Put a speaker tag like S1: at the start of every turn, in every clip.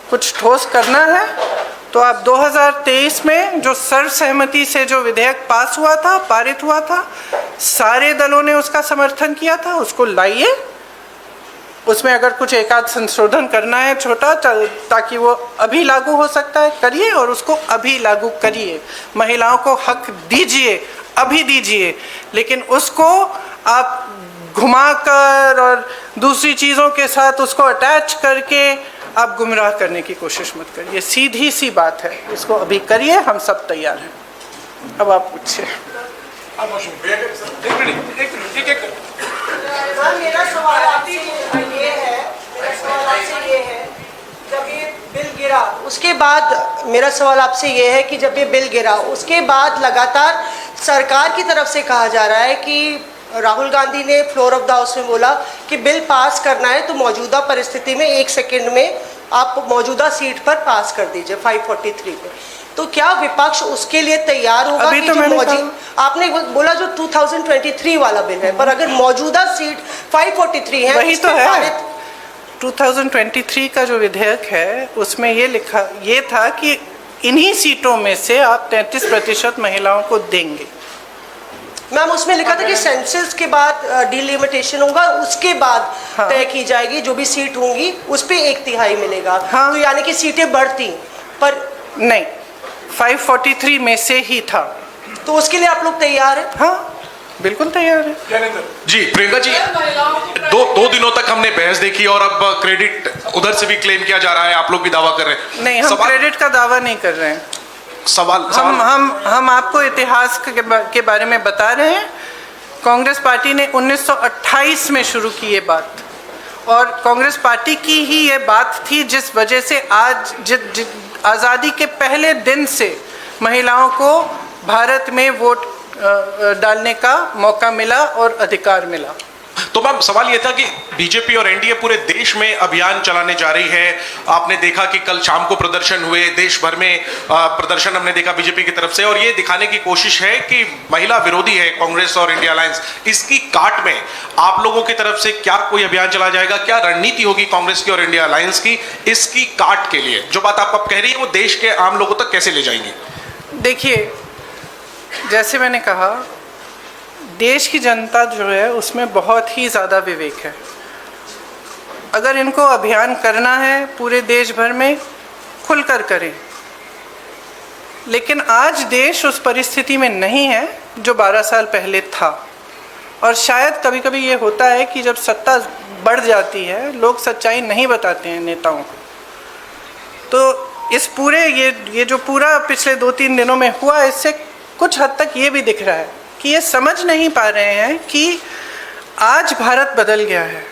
S1: कुछ ठोस करना है तो आप 2023 में जो सर्वसहमति से जो विधेयक पास हुआ था, पारित हुआ था, सारे दलों ने उसका समर्थन किया था, उसको लाइए। उसमें अगर कुछ एकाध संशोधन करना है छोटा, ताकि वो अभी लागू हो सकता है, करिए और उसको अभी लागू करिए। महिलाओं को हक दीजिए, अभी दीजिए, लेकिन उसको आप घुमाकर और दूसरी चीज़ों के साथ उसको अटैच करके आप गुमराह करने की कोशिश मत करिए। सीधी सी बात है, इसको अभी करिए, हम सब तैयार हैं। अब आप पूछिए।
S2: मेरा सवाल आपसे ये है, जब ये बिल गिरा उसके बाद, मेरा सवाल आपसे ये है कि जब ये बिल गिरा उसके बाद लगातार सरकार की तरफ से कहा जा रहा है कि राहुल गांधी ने फ्लोर ऑफ द हाउस में बोला कि बिल पास करना है तो मौजूदा परिस्थिति में 1 सेकंड में आप मौजूदा सीट पर पास कर दीजिए 543 पे। तो क्या विपक्ष उसके लिए तैयार होगा?
S1: अभी
S2: कि
S1: तो
S2: जो आपने बोला जो 2023 वाला बिल है, पर अगर मौजूदा सीट 543 है,
S1: वही तो है। 2023 का जो विधेयक है उसमें ये था कि इन्हीं सीटों में से आप 33% महिलाओं को देंगे।
S2: मैम उसमें लिखा था कि सेंसस के बाद डिलिमिटेशन होगा, उसके बाद तय की जाएगी जो भी सीट होंगी उस पे 1/3 मिलेगा। तो यानी कि सीटें बढ़ती, पर
S1: नहीं, 543 में से ही था।
S2: तो उसके लिए आप लोग तैयार हैं?
S1: हाँ, बिल्कुल तैयार है।
S3: जी प्रियंका जी, दो दिनों तक हमने बहस देखी और अब क्रेडिट उधर से भी क्लेम किया जा रहा है, आप लोग भी दावा कर रहे हैं।
S1: नहीं, हम क्रेडिट का दावा नहीं कर रहे हैं। हम आपको इतिहास के बारे में बता रहे हैं। कांग्रेस पार्टी ने 1928 में शुरू की ये बात, और कांग्रेस पार्टी की ही ये बात थी जिस वजह से आज आज़ादी के पहले दिन से महिलाओं को भारत में वोट डालने का मौका मिला और अधिकार मिला।
S3: तो मैम सवाल ये था कि बीजेपी और एनडीए पूरे देश में अभियान चलाने जा रही है। आपने देखा कि कल शाम को प्रदर्शन हुए, देश भर में प्रदर्शन हमने देखा बीजेपी की तरफ से, और ये दिखाने की कोशिश है कि महिला विरोधी है कांग्रेस और इंडिया अलायंस। इसकी काट में आप लोगों की तरफ से क्या कोई अभियान चला जाएगा? क्या रणनीति होगी कांग्रेस की और इंडिया अलायंस की इसकी काट के लिए? जो बात आप कह रही है वो देश के आम लोगों तक कैसे ले जाएंगी?
S1: देखिए, जैसे मैंने कहा, देश की जनता जो है उसमें बहुत ही ज़्यादा विवेक है। अगर इनको अभियान करना है पूरे देश भर में, खुलकर करें। लेकिन आज देश उस परिस्थिति में नहीं है जो 12 साल पहले था। और शायद कभी कभी ये होता है कि जब सत्ता बढ़ जाती है, लोग सच्चाई नहीं बताते हैं नेताओं को। तो इस पूरे ये जो पूरा पिछले 2-3 दिनों में हुआ, इससे कुछ हद तक ये भी दिख रहा है कि ये समझ नहीं पा रहे हैं कि आज भारत बदल गया है।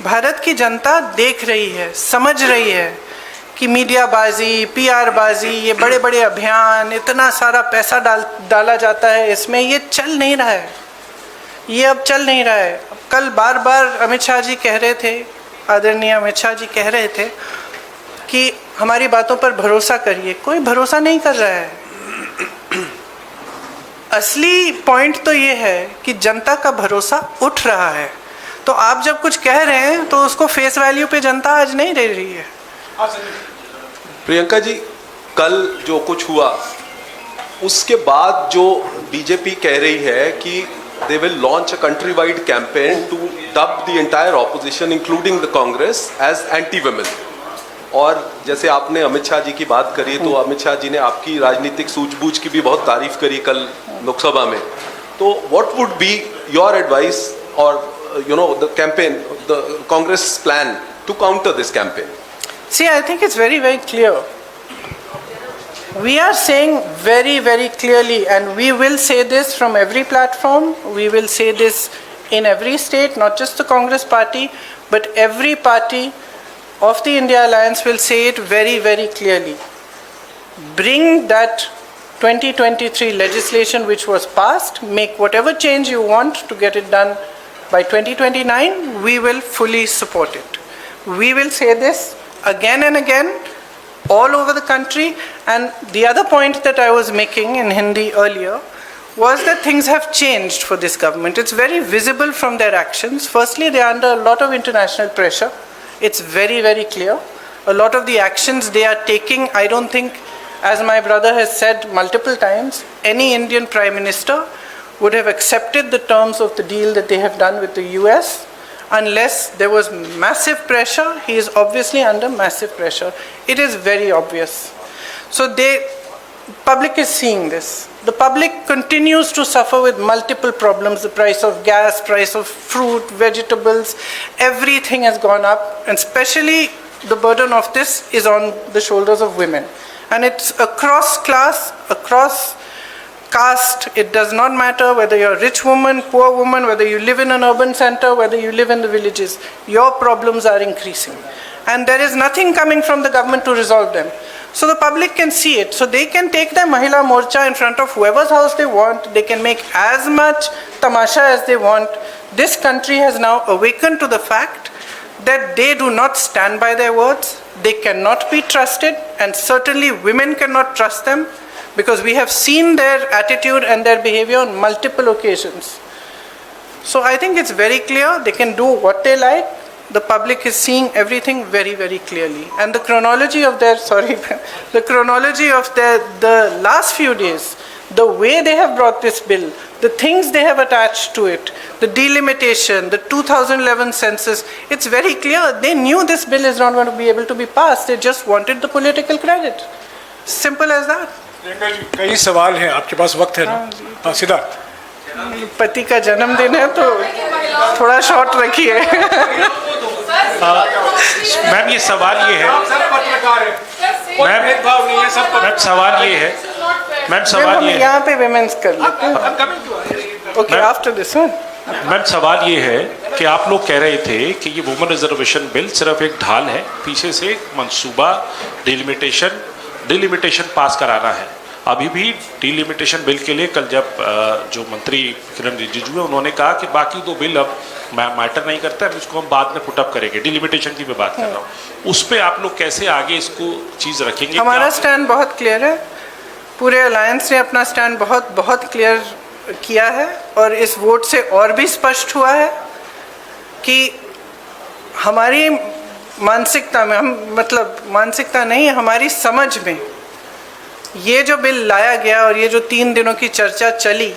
S1: भारत की जनता देख रही है, समझ रही है कि मीडियाबाजी, पीआर बाजी, ये बड़े बड़े अभियान, इतना सारा पैसा डाला जाता है इसमें, ये चल नहीं रहा है। ये अब चल नहीं रहा है। कल बार बार अमित शाह जी कह रहे थे, आदरणीय अमित शाह जी कह रहे थे कि हमारी बातों पर भरोसा करिए। कोई भरोसा नहीं कर रहा है। असली पॉइंट तो ये है कि जनता का भरोसा उठ रहा है। तो आप जब कुछ कह रहे हैं तो उसको फेस वैल्यू पे जनता आज नहीं दे रही है।
S4: प्रियंका जी, कल जो कुछ हुआ उसके बाद जो बीजेपी कह रही है कि they will launch a country wide campaign to dub the entire opposition including the Congress as anti women. और जैसे आपने अमित शाह जी की बात करी, तो अमित शाह जी ने आपकी राजनीतिक सूझबूझ की भी बहुत तारीफ करी कल लोकसभा में। तो what would be your advice और the campaign, the Congress plan to counter this campaign?
S1: See, I think it's very, very clear. We are saying very, very clearly, and we will say this from every platform. We will say this in every state, not just the Congress party, but every party of the India Alliance will say it very, very clearly. Bring that 2023 legislation which was passed, make whatever change you want to get it done by 2029, we will fully support it. We will say this again and again all over the country. And the other point that I was making in Hindi earlier was that things have changed for this government. It's very visible from their actions. Firstly, they are under a lot of international pressure. It's very, very clear. a lot of the actions they are taking, I don't think, as my brother has said multiple times, any Indian Prime Minister would have accepted the terms of the deal that they have done with the US unless there was massive pressure. He is obviously under massive pressure. It is very obvious. So public is seeing this. The public continues to suffer with multiple problems. The price of gas, price of fruit, vegetables, everything has gone up, and especially the burden of this is on the shoulders of women. And it's across class, across caste. It does not matter whether you're a rich woman, poor woman, whether you live in an urban center, whether you live in the villages. Your problems are increasing. And there is nothing coming from the government to resolve them. So the public can see it. So they can take their Mahila Morcha in front of whoever's house they want. They can make as much tamasha as they want. This country has now awakened to the fact that they do not stand by their words. They cannot be trusted, and certainly women cannot trust them, because we have seen their attitude and their behavior on multiple occasions. So I think it's very clear they can do what they like. The public is seeing everything very, very clearly. And the chronology of the last few days, the way they have brought this bill, the things they have attached to it, the delimitation, the 2011 census, it's very clear. They knew this bill is not going to be able to be passed. They just wanted the political credit. Simple as that.
S5: कई सवाल हैं आपके पास, वक्त है ना? हाँ, सिद्धार्थ।
S1: पति का जन्मदिन है तो थोड़ा शॉर्ट रखिए।
S6: मैम ये सवाल ये है, मैम सवाल ये है, मैम सवाल ये है,
S1: यहाँ पे विमेंस कर लेते हैं। Okay, after this one.
S6: Ma'am सवाल ये है कि आप लोग कह रहे थे कि ये वुमेन रिजर्वेशन बिल सिर्फ एक ढाल है, पीछे से मंसूबा डिलिमिटेशन पास कराना है। अभी भी डिलिमिटेशन बिल के लिए कल जब जो मंत्री किरण रिजिजू है उन्होंने कहा कि बाकी दो बिल अब मैटर नहीं करता है, इसको हम बाद में पुटअप करेंगे। डिलिमिटेशन की मैं बात कर रहा हूँ, उस पर आप लोग कैसे आगे इसको चीज़ रखेंगे?
S1: हमारा स्टैंड बहुत क्लियर है, पूरे अलायंस ने अपना स्टैंड बहुत क्लियर किया है, और इस वोट से और भी स्पष्ट हुआ है कि हमारी मानसिकता में, मानसिकता नहीं, हमारी समझ में ये जो बिल लाया गया और ये जो 3 दिनों की चर्चा चली,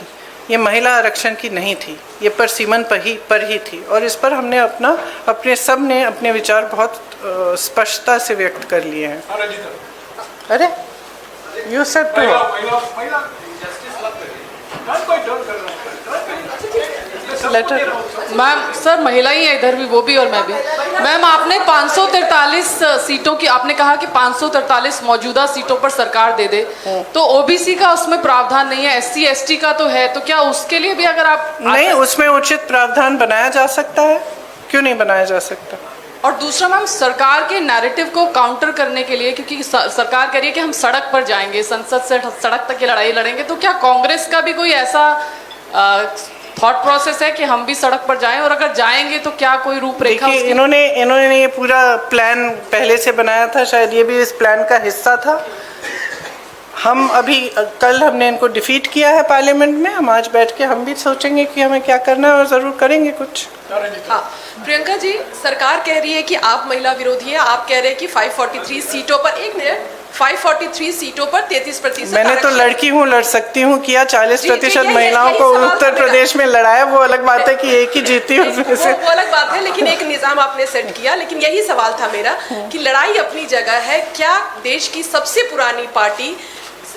S1: ये महिला आरक्षण की नहीं थी, ये परसिमन पर ही थी। और इस पर हमने सब ने अपने विचार बहुत स्पष्टता से व्यक्त कर लिए हैं। अरे you said two letter.
S7: Ma'am sir महिला ही है इधर भी, वो भी और मैं भी। मैम आपने 543 सीटों की आपने कहा कि 543 मौजूदा सीटों पर सरकार दे दे, तो ओबीसी का उसमें प्रावधान नहीं है, एससी एसटी का तो है, तो क्या उसके लिए भी अगर आप
S1: नहीं, उसमें उचित प्रावधान बनाया जा सकता है, क्यों नहीं बनाया जा सकता?
S7: और दूसरा मैम सरकार के नैरेटिव को काउंटर करने के लिए, क्योंकि सरकार कह रही है कि हम सड़क पर जाएंगे, संसद से सड़क तक की लड़ाई लड़ेंगे, तो क्या कांग्रेस का भी कोई ऐसा थॉट प्रोसेस है कि हम भी सड़क पर जाएं, और अगर जाएंगे तो क्या कोई रूपरेखा?
S1: इन्होंने ये पूरा प्लान पहले से बनाया था, शायद ये भी इस प्लान का हिस्सा था। हम अभी कल हमने इनको डिफीट किया है पार्लियामेंट में, हम आज बैठ के हम भी सोचेंगे कि हमें क्या करना है और ज़रूर करेंगे कुछ।
S8: हाँ, प्रियंका जी, सरकार कह रही है कि आप महिला विरोधी हैं, आप कह रहे हैं कि 543 सीटों पर 543 सीटों पर 33%।
S1: मैंने तो लड़की हूँ, लड़ सकती हूँ, किया 40% महिलाओं को उत्तर प्रदेश में लड़ाया, वो अलग बात है कि एक ही जीती उसमें से,
S8: वो अलग बात है, लेकिन एक निजाम आपने सेट किया। लेकिन यही सवाल था मेरा कि लड़ाई अपनी जगह है, क्या देश की सबसे पुरानी पार्टी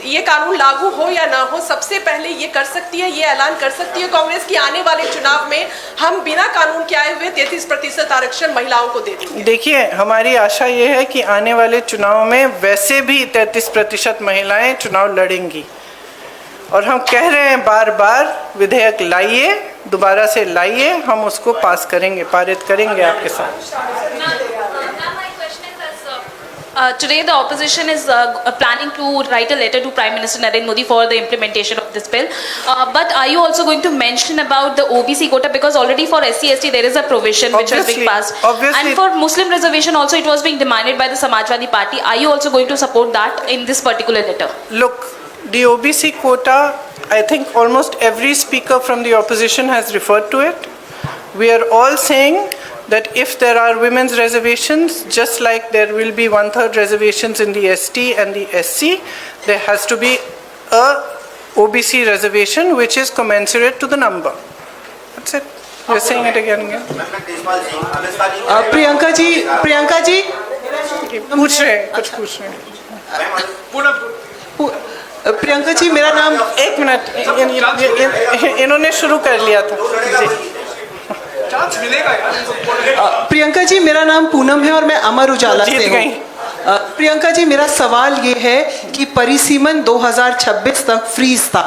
S8: ये कानून लागू हो या ना हो, सबसे पहले ये कर सकती है, ये ऐलान कर सकती है कांग्रेस की आने वाले चुनाव में हम बिना कानून के आए हुए 33% आरक्षण महिलाओं को दे देंगे?
S1: देखिए, हमारी आशा ये है कि आने वाले चुनाव में वैसे भी 33% महिलाएं चुनाव लड़ेंगी, और हम कह रहे हैं बार बार, विधेयक लाइए, दोबारा से लाइए, हम उसको पास करेंगे, पारित करेंगे आपके साथ।
S9: Today the opposition is planning to write a letter to Prime Minister Narendra Modi for the implementation of this bill. But are you also going to mention about the OBC quota, because already for SC ST there is a provision which has been passed, and for Muslim reservation also it was being demanded by the Samajwadi Party. Are you also going to support that in this particular letter?
S1: Look, the OBC quota, I think almost every speaker from the opposition has referred to it. We are all saying that if there are women's reservations, just like there will be 1/3 reservations in the ST and the SC, there has to be a OBC reservation which is commensurate to the number. That's it. You're saying it again.
S2: Priyanka ji
S1: पूछ रहे हैं, कुछ पूछ रहे हैं।
S2: प्रियंका जी मेरा नाम
S1: एक मिनट, इन्होंने शुरू कर लिया था जी।
S2: प्रियंका जी मेरा नाम पूनम है और मैं अमर उजाला से हूँ। प्रियंका जी मेरा सवाल ये है कि परिसीमन 2026 तक फ्रीज था,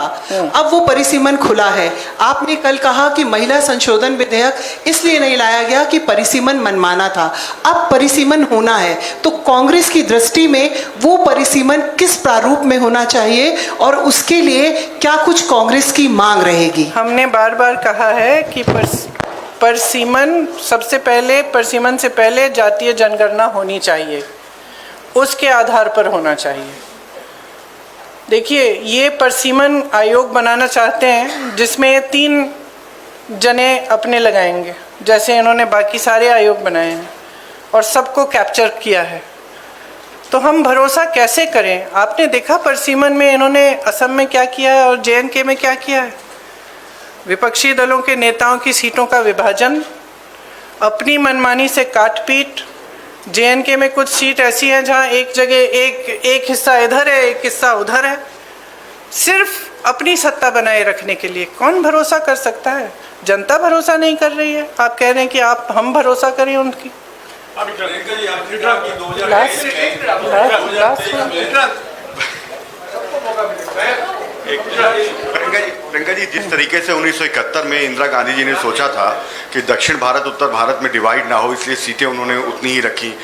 S2: अब वो परिसीमन खुला है। आपने कल कहा कि महिला संशोधन विधेयक इसलिए नहीं लाया गया कि परिसीमन मनमाना था, अब परिसीमन होना है, तो कांग्रेस की दृष्टि में वो परिसीमन किस प्रारूप में होना चाहिए और उसके लिए क्या कुछ कांग्रेस की मांग रहेगी?
S1: हमने बार बार कहा है कि परिसीमन से पहले जातीय जनगणना होनी चाहिए, उसके आधार पर होना चाहिए। देखिए, ये परिसीमन आयोग बनाना चाहते हैं जिसमें 3 जने अपने लगाएंगे, जैसे इन्होंने बाकी सारे आयोग बनाए हैं और सबको कैप्चर किया है। तो हम भरोसा कैसे करें? आपने देखा परिसीमन में इन्होंने असम में क्या किया है और JNK में क्या किया है। विपक्षी दलों के नेताओं की सीटों का विभाजन, अपनी मनमानी से काट-पीट। JNK में कुछ सीट ऐसी हैं जहां एक जगह एक हिस्सा इधर है, एक हिस्सा उधर है, सिर्फ अपनी सत्ता बनाए रखने के लिए। कौन भरोसा कर सकता है? जनता भरोसा नहीं कर रही है। आप कह रहे हैं कि हम भरोसा करें उनकी।
S10: प्रियंका जी, जिस तरीके से 1971 में इंदिरा गांधी जी ने सोचा था कि दक्षिण भारत उत्तर भारत में डिवाइड ना हो, इसलिए सीटें उन्होंने उतनी ही रखी।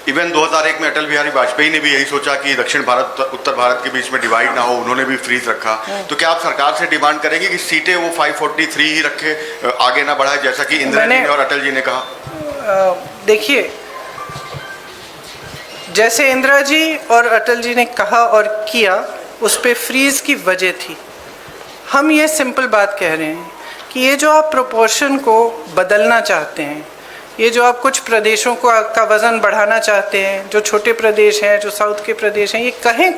S10: इवन 2001 में अटल बिहारी वाजपेयी ने भी यही सोचा कि दक्षिण भारत उत्तर भारत के बीच में डिवाइड ना हो, उन्होंने भी फ्रीज रखा। तो क्या आप सरकार से डिमांड करेंगे कि सीटें वो 543 ही रखे, आगे ना बढ़ाए, जैसा कि इंदिरा जी ने और अटल जी ने कहा?
S1: देखिए, जैसे इंदिरा जी और अटल जी ने कहा और किया, उस पे फ्रीज की वजह थी। हम ये सिंपल बात कह रहे हैं कि ये जो आप प्रोपोर्शन को बदलना चाहते हैं, ये जो आप कुछ प्रदेशों को का वज़न बढ़ाना चाहते हैं, जो छोटे प्रदेश हैं, जो साउथ के प्रदेश हैं, ये कहें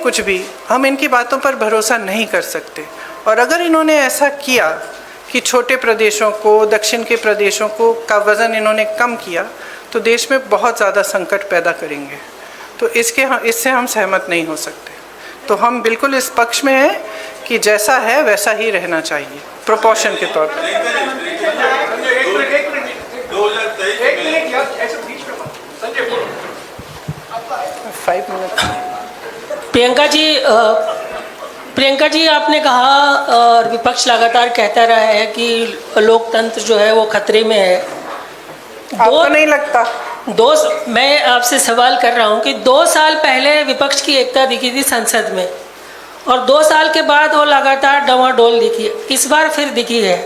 S1: कुछ भी, हम इनकी बातों पर भरोसा नहीं कर सकते। और अगर इन्होंने ऐसा किया कि छोटे प्रदेशों को, दक्षिण के प्रदेशों को का वज़न इन्होंने कम किया, तो देश में बहुत ज़्यादा संकट पैदा करेंगे। तो इससे हम सहमत नहीं हो सकते। तो हम बिल्कुल इस पक्ष में हैं कि जैसा है वैसा ही रहना चाहिए, प्रोपोर्शन के तौर पर।
S11: प्रियंका जी आपने कहा और विपक्ष लगातार कहता रहा है कि लोकतंत्र जो है वो खतरे में है।
S1: आपको नहीं लगता?
S11: मैं आपसे सवाल कर रहा हूं कि 2 साल पहले विपक्ष की एकता दिखी थी संसद में और 2 साल के बाद वो लगातार डवाडोल दिखी, इस बार फिर दिखी है।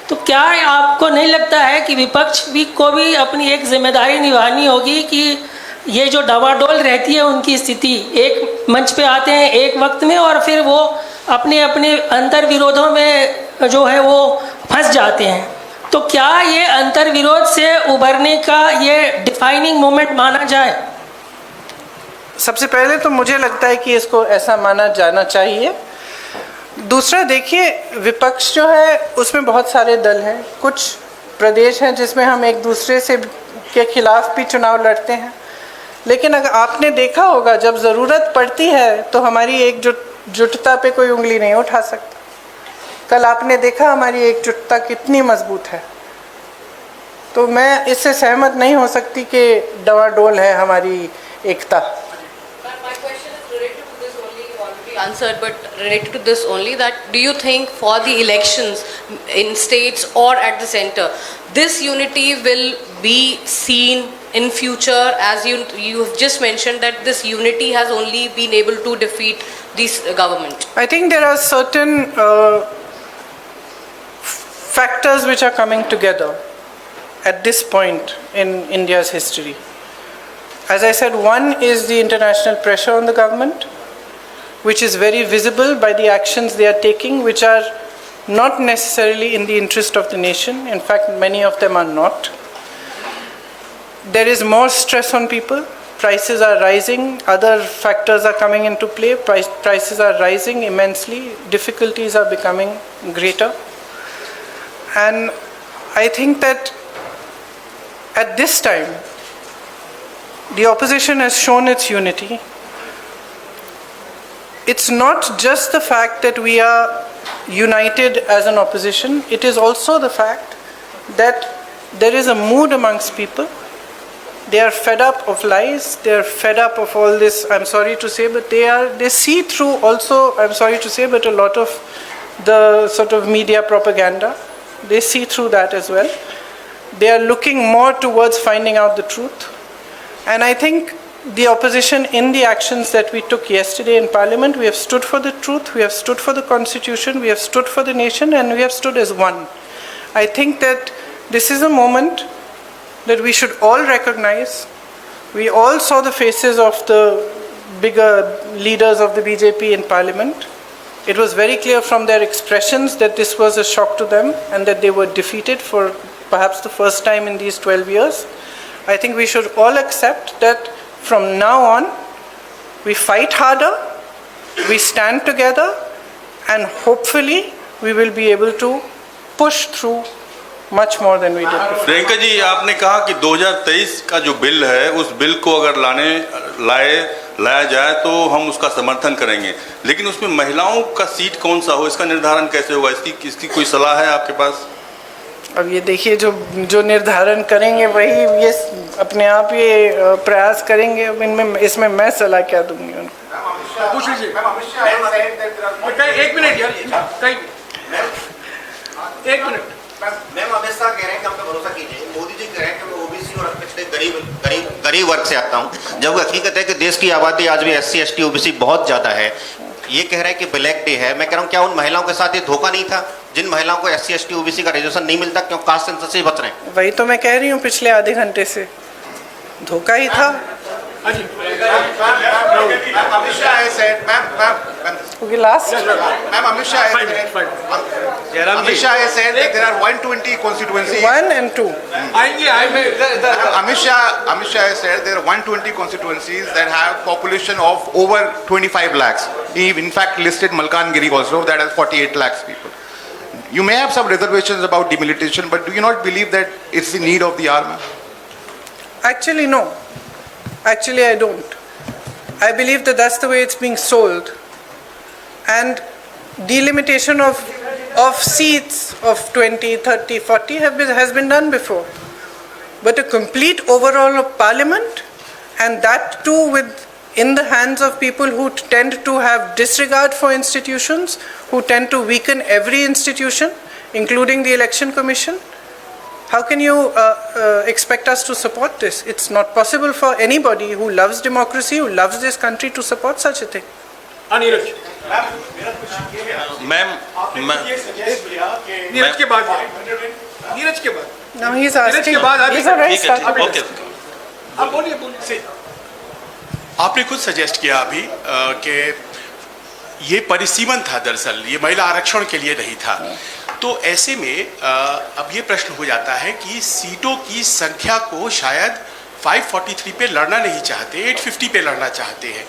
S11: तो क्या आपको नहीं लगता है कि विपक्ष को भी अपनी एक जिम्मेदारी निभानी होगी कि ये जो डवाडोल रहती है उनकी स्थिति, एक मंच पे आते हैं एक वक्त में और फिर वो अपने अंतर विरोधों में जो है वो फंस जाते हैं। तो क्या ये अंतर विरोध से उभरने का ये डिफाइनिंग मोमेंट माना जाए?
S1: सबसे पहले तो मुझे लगता है कि इसको ऐसा माना जाना चाहिए। दूसरा, देखिए, विपक्ष जो है उसमें बहुत सारे दल हैं, कुछ प्रदेश हैं जिसमें हम एक दूसरे से के खिलाफ भी चुनाव लड़ते हैं, लेकिन अगर आपने देखा होगा जब ज़रूरत पड़ती है तो हमारी एकजुटता पे कोई उंगली नहीं उठा सकता। कल आपने देखा हमारी एकजुटता कितनी मजबूत है। तो मैं इससे सहमत नहीं हो सकती कि डवाडोल है हमारी एकता।
S12: Answered, but related to this only, that do you think for the elections in states or at the center, this unity will be seen in future, as you have just mentioned that this unity has only been able to defeat this government?
S1: I think there are certain factors which are coming together at this point in India's history. As I said, one is the international pressure on the government, which is very visible by the actions they are taking, which are not necessarily in the interest of the nation. In fact, many of them are not. There is more stress on people. Prices are rising. Other factors are coming into play. Prices are rising immensely. Difficulties are becoming greater. And I think that at this time, the opposition has shown its unity. It's not just the fact that we are united as an opposition, it is also the fact that there is a mood amongst people. They are fed up of lies, they are fed up of all this, I'm sorry to say, but they see through also, I'm sorry to say, but a lot of the sort of media propaganda. They see through that as well. They are looking more towards finding out the truth. And I think the opposition, in the actions that we took yesterday in Parliament, we have stood for the truth, we have stood for the Constitution, we have stood for the nation, and we have stood as one. I think that this is a moment that we should all recognize. We all saw the faces of the bigger leaders of the BJP in Parliament. It was very clear from their expressions that this was a shock to them and that they were defeated for perhaps the first time in these 12 years. I think we should all accept that from now on, we fight harder, we stand together, and hopefully we will be able to push through much more than we did before.
S13: Priyanka ji, आपने कहा कि 2023 का जो bill है, उस bill को अगर लाया जाए तो हम उसका समर्थन करेंगे, लेकिन उसमें महिलाओं का सीट कौन सा हो, इसका निर्धारण कैसे होगा? इसकी कोई सलाह है आपके पास?
S1: अब ये देखिए, जो निर्धारण करेंगे वही ये अपने आप ये प्रयास करेंगे। अब इसमें मैं सलाह क्या दूंगी उनको?
S5: पूछ लीजिए। एक मिनट यार, एक मिनट।
S14: मैम, अमित शाह कह रहे हैं कि हम पे भरोसा कीजिए। मोदी जी कह रहे हैं कि मैं ओबीसी और पिछड़े गरीब वर्ग से आता हूं, जब हकीकत है कि देश की आबादी आज भी एससी, एसटी, ओबीसी बहुत ज्यादा है। ये कह रहे हैं कि ब्लैक डे है। मैं कह रहा हूं, क्या उन महिलाओं के साथ ये धोखा नहीं था, जिन महिलाओं को एससी, एसटी, ओबीसी का रिजर्वेशन नहीं मिलता, क्यों कास्ट सेंसस से बच रहे हैं?
S1: वही तो मैं कह रही हूँ, पिछले आधे घंटे से धोखा ही था।
S15: Amit Shah has said,
S1: Okay, last.
S15: Amit Shah has said that there are 120 constituencies.
S1: 1 and 2.
S15: Amit Shah has said there are 120 constituencies that have population of over 25 lakhs. He in fact listed Malkangiri also, that has 48 lakhs people. You may have some reservations about demilitation, but do you not believe that it's the need of the hour?
S1: Actually, no. Actually, I don't. I believe that that's the way it's being sold. And delimitation of seats of 20, 30, 40 has been done before. But a complete overhaul of parliament, and that too in the hands of people who tend to have disregard for institutions, who tend to weaken every institution, including the election commission. How can you expect us to support this? It's not possible for anybody who loves democracy, who loves this country, to support such a thing.
S5: Neeraj के बाद
S1: No, he's asking. He's already started.
S5: Okay. आप बोलिए।
S16: आपने खुद suggest किया अभी कि ये परिसीमन था, दरअसल ये महिला आरक्षण के लिए नहीं था। तो ऐसे में अब ये प्रश्न हो जाता है कि सीटों की संख्या को शायद 543 पे लड़ना नहीं चाहते, 850 पे लड़ना चाहते हैं।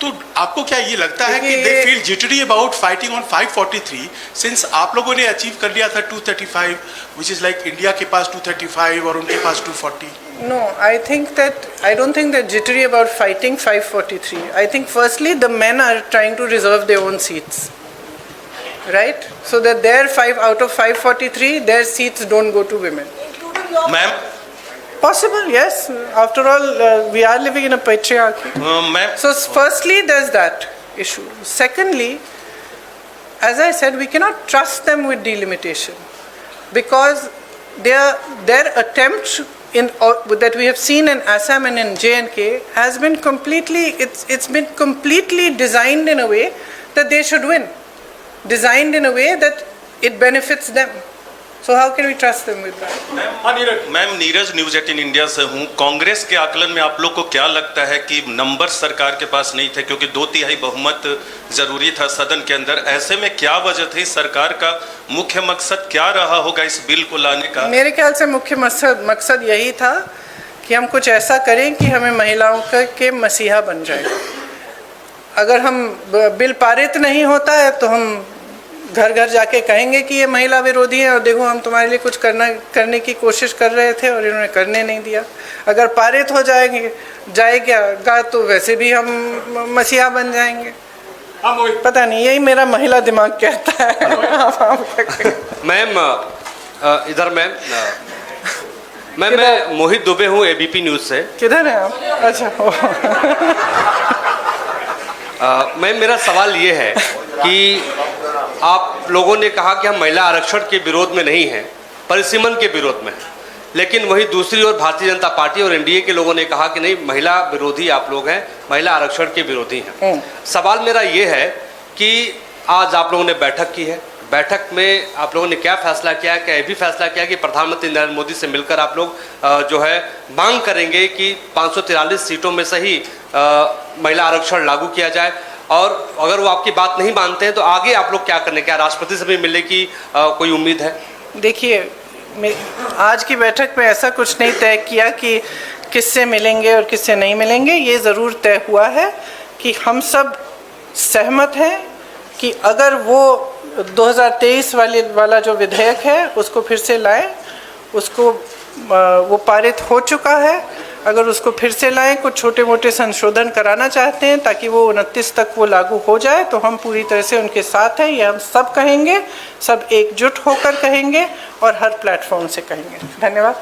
S16: तो आपको क्या ये लगता है कि they feel jittery about fighting on 543 since आप लोगों ने अचीव कर लिया था 235, व्हिच इज लाइक इंडिया के पास 235 और उनके पास 240?
S1: No, I don't think they're jittery about fighting 543. I think firstly the men are trying to reserve their own seats, right? So that their 5 out of 543, their seats don't go to women.
S13: Ma'am?
S1: Possible, yes. After all, we are living in a patriarchy. So firstly, there's that issue. Secondly, as I said, we cannot trust them with delimitation because their attempt that we have seen in Assam and in J&K has been it's been completely designed in a way that they should win, designed in a way that it benefits them. So how can we trust them with that?
S17: Ma'am Neeraj news 18 India से हूँ। कांग्रेस के आकलन में आप लोग को क्या लगता है कि नंबर सरकार के पास नहीं थे, क्योंकि 2/3 बहुमत जरूरी था सदन के अंदर, ऐसे में क्या वजह थी? सरकार का मुख्य मकसद क्या रहा होगा इस बिल को लाने का?
S1: मेरे ख्याल से मुख्य मकसद यही था कि हम कुछ ऐसा करें कि हमें महिलाओं के मसीहा बन जाए। अगर हम बिल पारित नहीं होता है तो हम घर घर जाके कहेंगे कि ये महिला विरोधी है और देखो हम तुम्हारे लिए कुछ करने की कोशिश कर रहे थे और इन्होंने करने नहीं दिया। अगर पारित हो जाएगा तो वैसे भी हम मसीहा बन जाएंगे। पता नहीं, यही मेरा महिला दिमाग कहता है।
S18: मैम इधर मैम मैं मोहित दुबे हूँ एबीपी न्यूज़ से।
S1: किधर हैं आप? अच्छा।
S18: मैम मेरा सवाल ये है कि आप लोगों ने कहा कि हम महिला आरक्षण के विरोध में नहीं हैं, परिसीमन के विरोध में हैं, लेकिन वही दूसरी ओर भारतीय जनता पार्टी और एनडीए के लोगों ने कहा कि नहीं, महिला विरोधी आप लोग हैं, महिला आरक्षण के विरोधी हैं। सवाल मेरा ये है कि आज आप लोगों ने बैठक की है, बैठक में आप लोगों ने क्या फैसला किया? क्या ये भी फैसला किया कि प्रधानमंत्री नरेंद्र मोदी से मिलकर आप लोग जो है मांग करेंगे कि 543 सीटों में से ही महिला आरक्षण लागू किया जाए? और अगर वो आपकी बात नहीं मानते हैं तो आगे आप लोग क्या करने? क्या राष्ट्रपति से भी मिलने की कोई उम्मीद है?
S1: देखिए, आज की बैठक में ऐसा कुछ नहीं तय किया कि किससे मिलेंगे और किससे नहीं मिलेंगे। ये ज़रूर तय हुआ है कि हम सब सहमत हैं कि अगर वो 2023 वाला जो विधेयक है उसको फिर से लाएं, उसको वो पारित हो चुका है, अगर उसको फिर से लाएं, कुछ छोटे मोटे संशोधन कराना चाहते हैं ताकि वो 29 तक वो लागू हो जाए, तो हम पूरी तरह से उनके साथ हैं। ये हम सब कहेंगे, सब एकजुट होकर कहेंगे और हर प्लेटफॉर्म से कहेंगे। धन्यवाद।